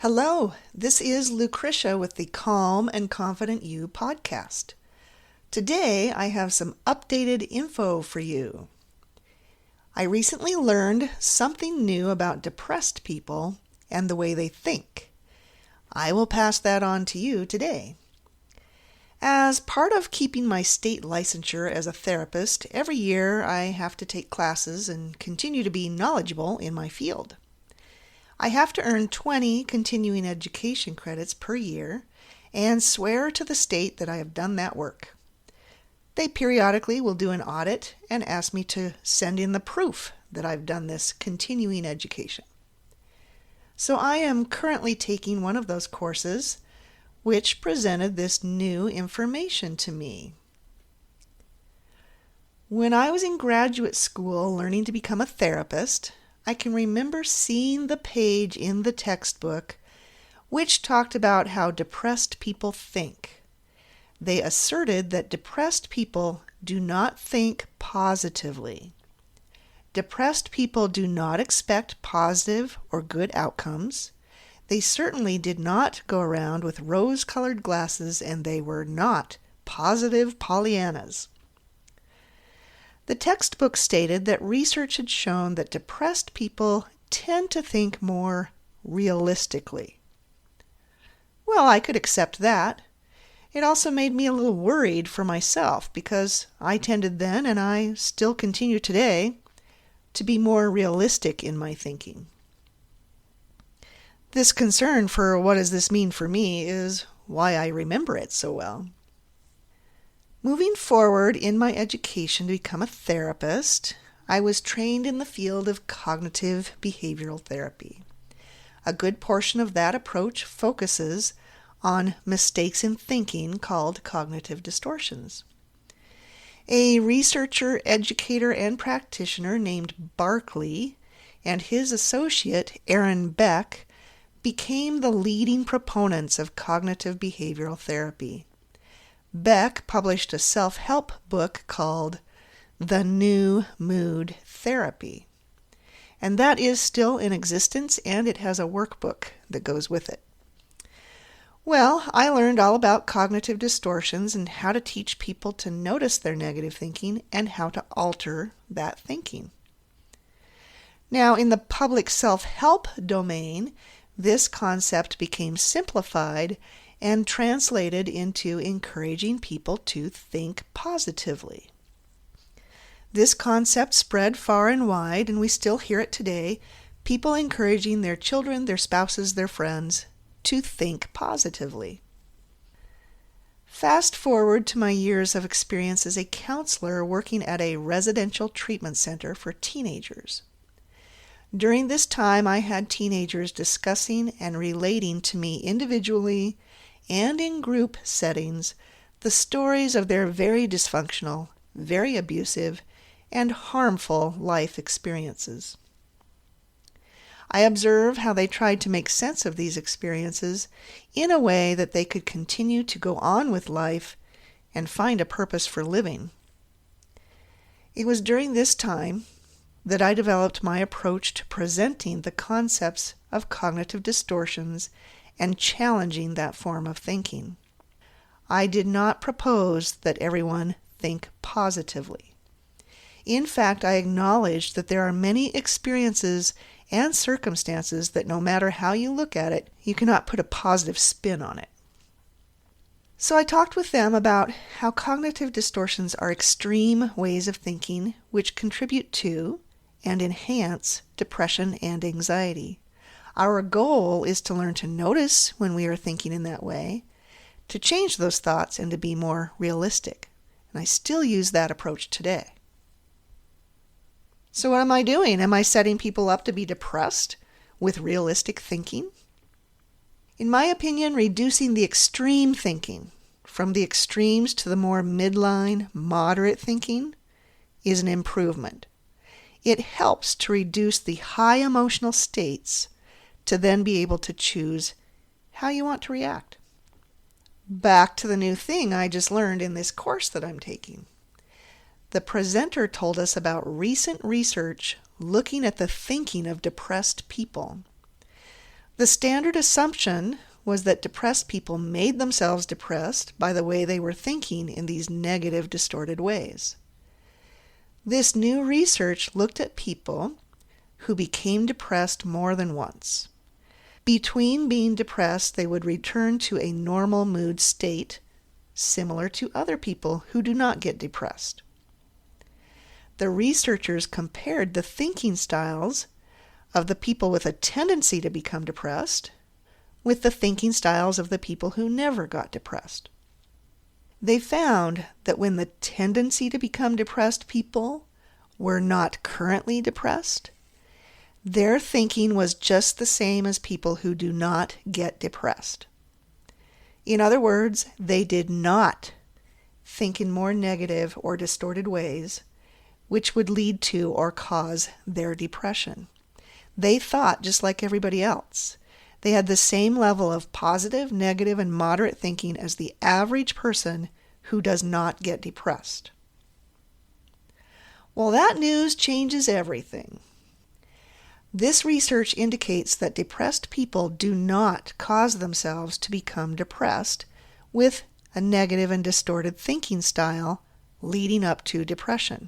Hello, this is Lucretia with the Calm and Confident You podcast. Today I have some updated info for you. I recently learned something new about depressed people and the way they think. I will pass that on to you today. As part of keeping my state licensure as a therapist, every year I have to take classes and continue to be knowledgeable in my field. I have to earn 20 continuing education credits per year and swear to the state that I have done that work. They periodically will do an audit and ask me to send in the proof that I've done this continuing education. So I am currently taking one of those courses, which presented this new information to me. When I was in graduate school learning to become a therapist, I can remember seeing the page in the textbook which talked about how depressed people think. They asserted that depressed people do not think positively. Depressed people do not expect positive or good outcomes. They certainly did not go around with rose-colored glasses, and they were not positive Pollyannas. The textbook stated that research had shown that depressed people tend to think more realistically. Well, I could accept that. It also made me a little worried for myself because I tended then, and I still continue today, to be more realistic in my thinking. This concern for what does this mean for me is why I remember it so well. Moving forward in my education to become a therapist, I was trained in the field of cognitive behavioral therapy. A good portion of that approach focuses on mistakes in thinking called cognitive distortions. A researcher, educator, and practitioner named Barkley and his associate, Aaron Beck, became the leading proponents of cognitive behavioral therapy. Beck published a self-help book called The New Mood Therapy, and that is still in existence, and it has a workbook that goes with it. Well, I learned all about cognitive distortions and how to teach people to notice their negative thinking and how to alter that thinking. Now, in the public self-help domain, this concept became simplified and translated into encouraging people to think positively. This concept spread far and wide, and we still hear it today, people encouraging their children, their spouses, their friends to think positively. Fast forward to my years of experience as a counselor working at a residential treatment center for teenagers. During this time, I had teenagers discussing and relating to me individually and in group settings the stories of their very dysfunctional, very abusive, and harmful life experiences. I observe how they tried to make sense of these experiences in a way that they could continue to go on with life and find a purpose for living. It was during this time that I developed my approach to presenting the concepts of cognitive distortions and challenging that form of thinking. I did not propose that everyone think positively. In fact, I acknowledged that there are many experiences and circumstances that no matter how you look at it, you cannot put a positive spin on it. So I talked with them about how cognitive distortions are extreme ways of thinking which contribute to and enhance depression and anxiety. Our goal is to learn to notice when we are thinking in that way, to change those thoughts and to be more realistic. And I still use that approach today. So what am I doing? Am I setting people up to be depressed with realistic thinking? In my opinion, reducing the extreme thinking from the extremes to the more midline, moderate thinking is an improvement. It helps to reduce the high emotional states to then be able to choose how you want to react. Back to the new thing I just learned in this course that I'm taking. The presenter told us about recent research looking at the thinking of depressed people. The standard assumption was that depressed people made themselves depressed by the way they were thinking in these negative, distorted ways. This new research looked at people who became depressed more than once. Between being depressed, they would return to a normal mood state, similar to other people who do not get depressed. The researchers compared the thinking styles of the people with a tendency to become depressed with the thinking styles of the people who never got depressed. They found that when the tendency to become depressed people were not currently depressed, their thinking was just the same as people who do not get depressed. In other words, they did not think in more negative or distorted ways, which would lead to or cause their depression. They thought just like everybody else. They had the same level of positive, negative, and moderate thinking as the average person who does not get depressed. Well, that news changes everything. This research indicates that depressed people do not cause themselves to become depressed with a negative and distorted thinking style leading up to depression.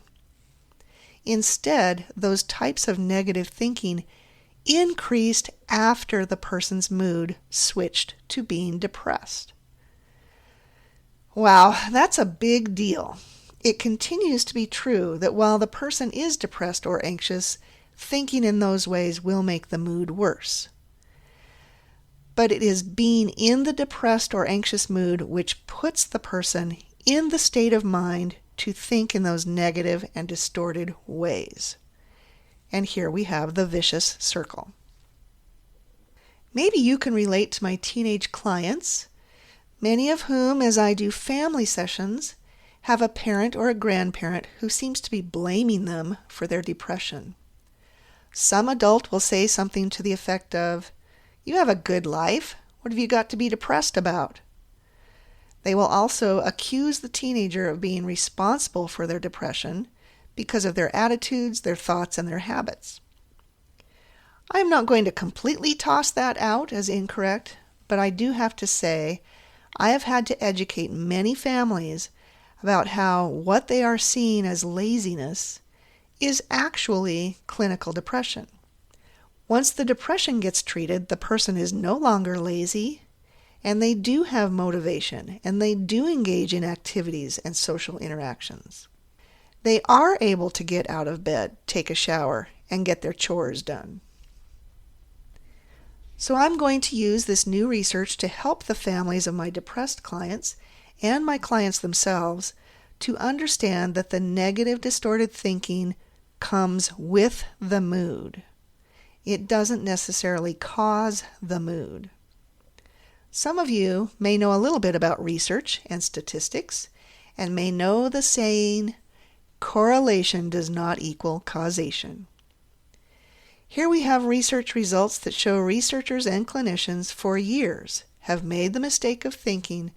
Instead, those types of negative thinking increased after the person's mood switched to being depressed. Wow, that's a big deal. It continues to be true that while the person is depressed or anxious, thinking in those ways will make the mood worse. But it is being in the depressed or anxious mood which puts the person in the state of mind to think in those negative and distorted ways. And here we have the vicious circle. Maybe you can relate to my teenage clients, many of whom, as I do family sessions, have a parent or a grandparent who seems to be blaming them for their depression. Some adult will say something to the effect of, "You have a good life. What have you got to be depressed about?" They will also accuse the teenager of being responsible for their depression because of their attitudes, their thoughts, and their habits. I'm not going to completely toss that out as incorrect, but I do have to say I have had to educate many families about how what they are seeing as laziness is actually clinical depression. Once the depression gets treated, the person is no longer lazy, and they do have motivation, and they do engage in activities and social interactions. They are able to get out of bed, take a shower, and get their chores done. So I'm going to use this new research to help the families of my depressed clients and my clients themselves to understand that the negative, distorted thinking comes with the mood. It doesn't necessarily cause the mood. Some of you may know a little bit about research and statistics and may know the saying, correlation does not equal causation. Here we have research results that show researchers and clinicians for years have made the mistake of thinking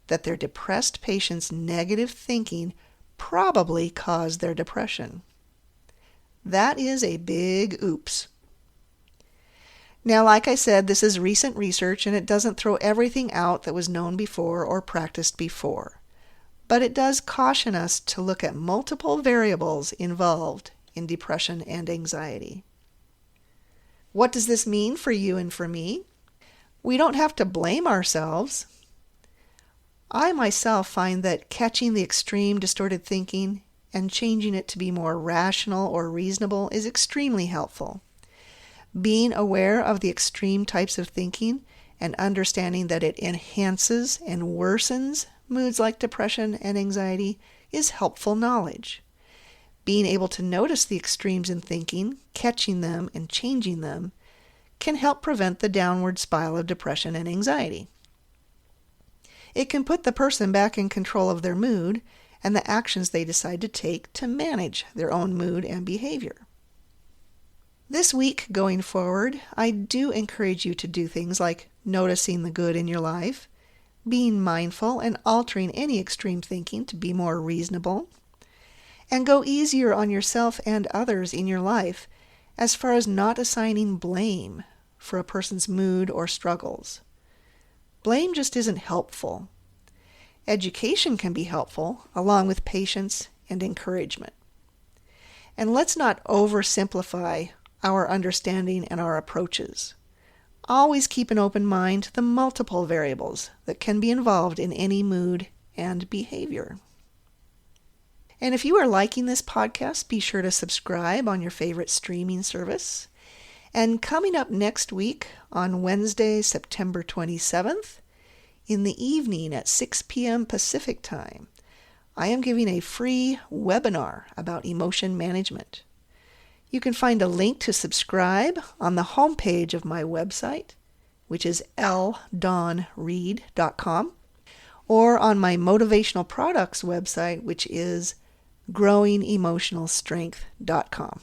that their depressed patients' negative thinking probably caused their depression. That is a big oops. Now, like I said, this is recent research and it doesn't throw everything out that was known before or practiced before. But it does caution us to look at multiple variables involved in depression and anxiety. What does this mean for you and for me? We don't have to blame ourselves. I myself find that catching the extreme distorted thinking and changing it to be more rational or reasonable is extremely helpful. Being aware of the extreme types of thinking and understanding that it enhances and worsens moods like depression and anxiety is helpful knowledge. Being able to notice the extremes in thinking, catching them, and changing them can help prevent the downward spiral of depression and anxiety. It can put the person back in control of their mood and the actions they decide to take to manage their own mood and behavior. This week going forward, I do encourage you to do things like noticing the good in your life, being mindful and altering any extreme thinking to be more reasonable, and go easier on yourself and others in your life as far as not assigning blame for a person's mood or struggles. Blame just isn't helpful. Education can be helpful, along with patience and encouragement. And let's not oversimplify our understanding and our approaches. Always keep an open mind to the multiple variables that can be involved in any mood and behavior. And if you are liking this podcast, be sure to subscribe on your favorite streaming service. And coming up next week on Wednesday, September 27th, in the evening at 6 p.m. Pacific Time, I am giving a free webinar about emotion management. You can find a link to subscribe on the homepage of my website, which is ldonreed.com, or on my motivational products website, which is growingemotionalstrength.com.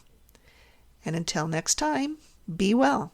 And until next time, be well.